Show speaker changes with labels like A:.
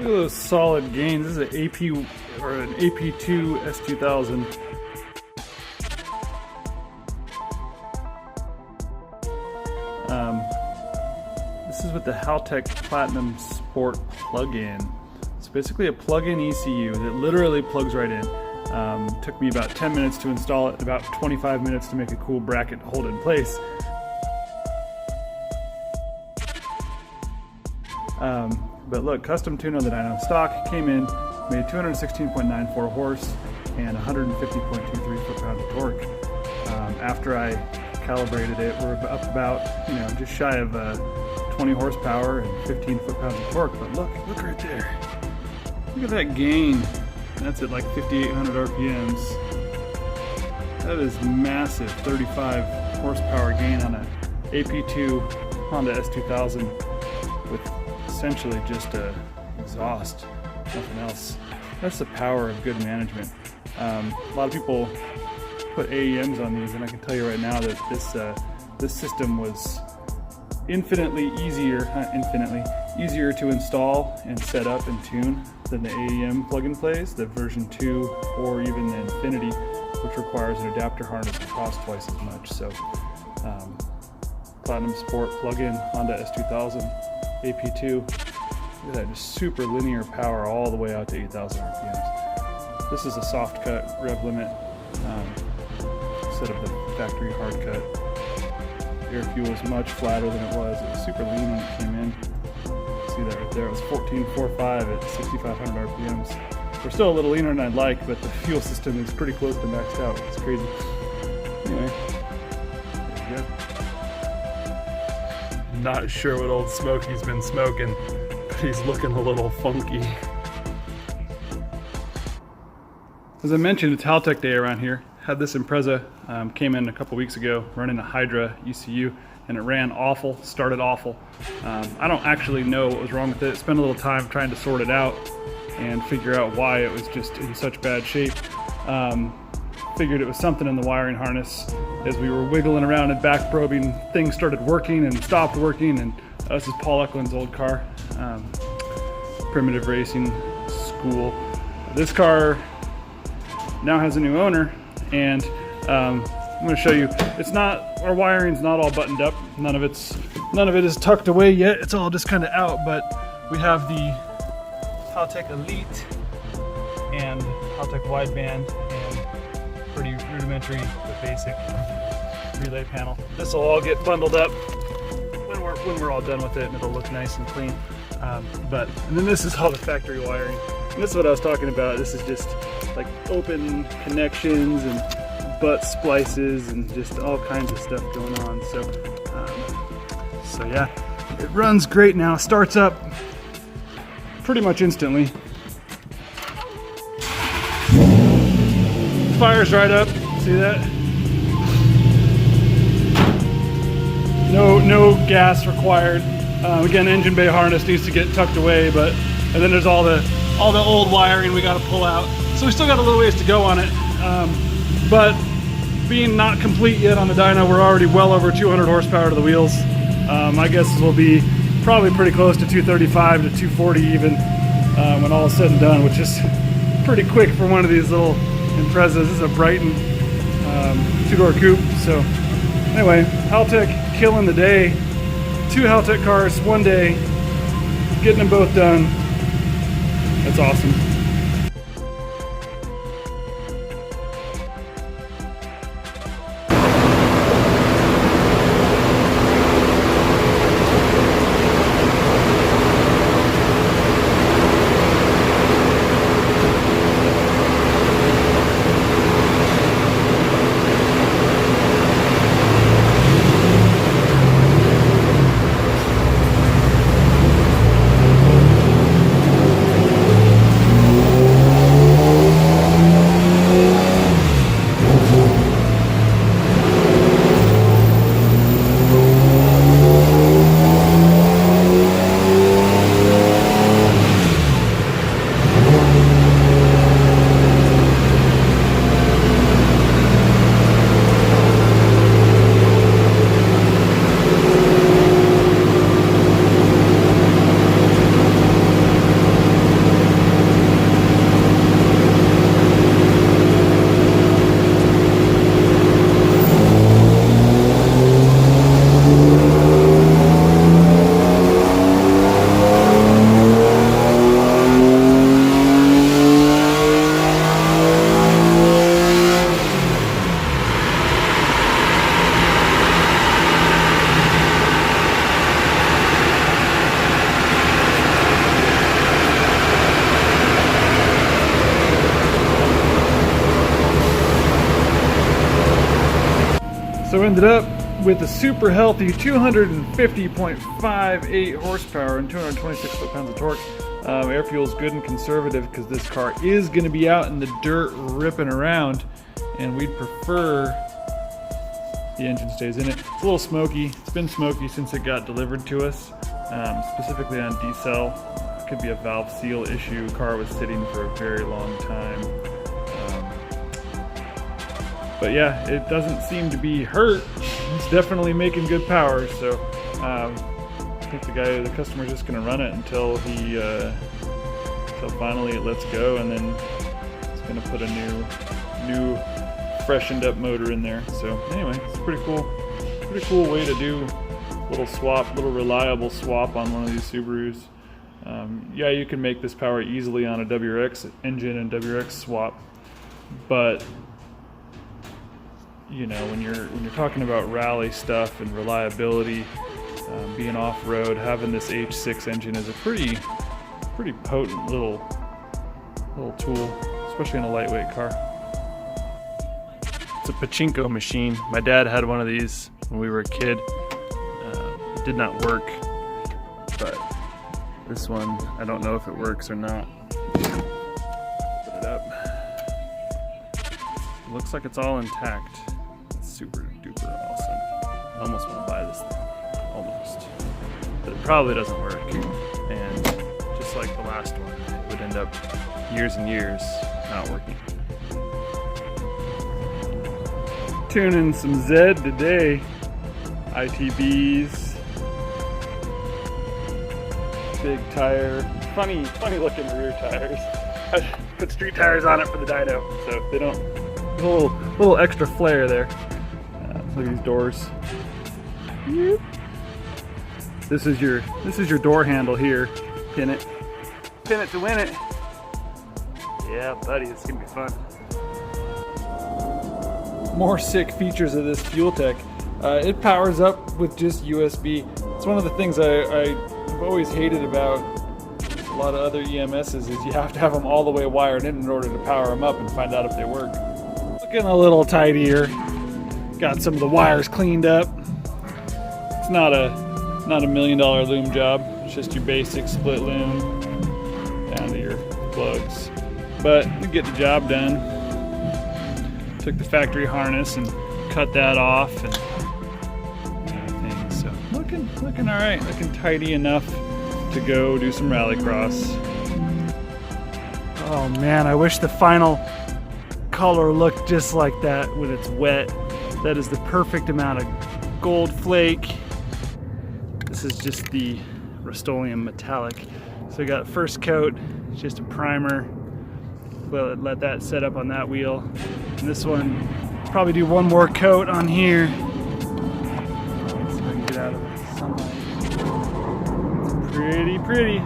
A: Look at those solid gains. This is an AP or an AP2 s2000. This is with the Haltech Platinum Sport plug-in. It's basically a plug-in ECU that literally plugs right in. Took me about 10 minutes to install it, about 25 minutes to make a cool bracket to hold it in place. But look, custom tuned on the dyno. Stock came in, made 216.94 horse and 150.23 foot-pounds of torque. After I calibrated it, we're up about, just shy of 20 horsepower and 15 foot-pounds of torque. But look right there. Look at that gain. That's at like 5,800 RPMs. That is massive. 35 horsepower gain on an AP2 Honda S2000 with essentially just a exhaust, nothing else. That's the power of good management. A lot of people put AEMs on these, and I can tell you right now that this system was infinitely easier to install and set up and tune than the AEM plug-in plays, the version 2 or even the Infinity, which requires an adapter harness and costs twice as much. So Platinum Sport plug-in Honda S2000 AP2, look at that, just super linear power all the way out to 8,000 RPMs. This is a soft cut rev limit instead of the factory hard cut. Air fuel is much flatter than it was. It was super lean when it came in. See that right there? It was 14.45 at 6,500 RPMs. We're still a little leaner than I'd like, but the fuel system is pretty close to maxed out. It's crazy. Anyway, there you go.
B: Not sure what old Smokey's been smoking, but he's looking a little funky.
A: As I mentioned, it's Haltech Day around here. Had this Impreza, came in a couple weeks ago, running a Hydra ECU, and it ran awful, started awful. I don't actually know what was wrong with it. Spent a little time trying to sort it out and figure out why it was just in such bad shape. Figured it was something in the wiring harness. As we were wiggling around and back probing, things started working and stopped working, and this is Paul Eklund's old car, PREracing school. This car now has a new owner, and I'm going to show you. Our wiring's not all buttoned up. None of it is tucked away yet. It's all just kind of out. But we have the Haltech Elite and Haltech Wideband and pretty rudimentary but basic relay panel. This will all get bundled up when we're all done with it, and it'll look nice and clean. And then this is all the factory wiring. And this is what I was talking about. This is just like open connections and butt splices and just all kinds of stuff going on. So yeah, it runs great now. Starts up pretty much instantly. Fires right up. See that? No gas required. Again, engine bay harness needs to get tucked away, and then there's all the old wiring we got to pull out. So we still got a little ways to go on it. But being not complete yet on the dyno, we're already well over 200 horsepower to the wheels. My guess is we'll be probably pretty close to 235 to 240 even when all is said and done, which is pretty quick for one of these little Imprezas. This is a Brighton two-door coupe. So anyway, Haltech killing the day. 2 Haltech cars, one day, getting them both done. That's awesome. So ended up with a super healthy 250.58 horsepower and 226 foot-pounds of torque. Air fuel is good and conservative because this car is going to be out in the dirt ripping around, and we'd prefer the engine stays in it. It's a little smoky. It's been smoky since it got delivered to us, specifically on decel. It could be a valve seal issue. Car was sitting for a very long time. But yeah, it doesn't seem to be hurt. It's definitely making good power, so I think the customer's just gonna run it until finally it lets go, and then it's gonna put a new freshened up motor in there. So anyway, it's pretty cool way to do little reliable swap on one of these Subarus. Yeah, you can make this power easily on a WRX engine and WRX swap, but you know, when you're talking about rally stuff and reliability, being off-road, having this H6 engine is a pretty potent little tool, especially in a lightweight car. It's a pachinko machine. My dad had one of these when we were a kid. It did not work, but this one, I don't know if it works or not. Put it up. It looks like it's all intact. It's super duper awesome. I almost want to buy this thing. Almost. But it probably doesn't work. And just like the last one, it would end up years and years not working. Tuning some Z today. ITBs. Big tire. Funny looking rear tires. I put street tires on it for the dyno, so they don't. A little extra flair there. Look at these doors. This is your door handle here. Pin it to win it. Yeah, buddy, it's gonna be fun. More sick features of this fuel tech. It powers up with just USB. It's one of the things I've always hated about a lot of other EMSs is you have to have them all the way wired in order to power them up and find out if they work. Looking a little tidier. Got some of the wires cleaned up. It's not a $1 million loom job. It's just your basic split loom down to your plugs. But we get the job done. Took the factory harness and cut that off and everything. So looking all right. Looking tidy enough to go do some rallycross. Oh man, I wish the final color looked just like that when it's wet. That is the perfect amount of gold flake. This is just the Rust-Oleum metallic. So we got first coat, just a primer. We'll let that set up on that wheel. And this one, probably do one more coat on here. So I can get out of the sunlight. It's pretty.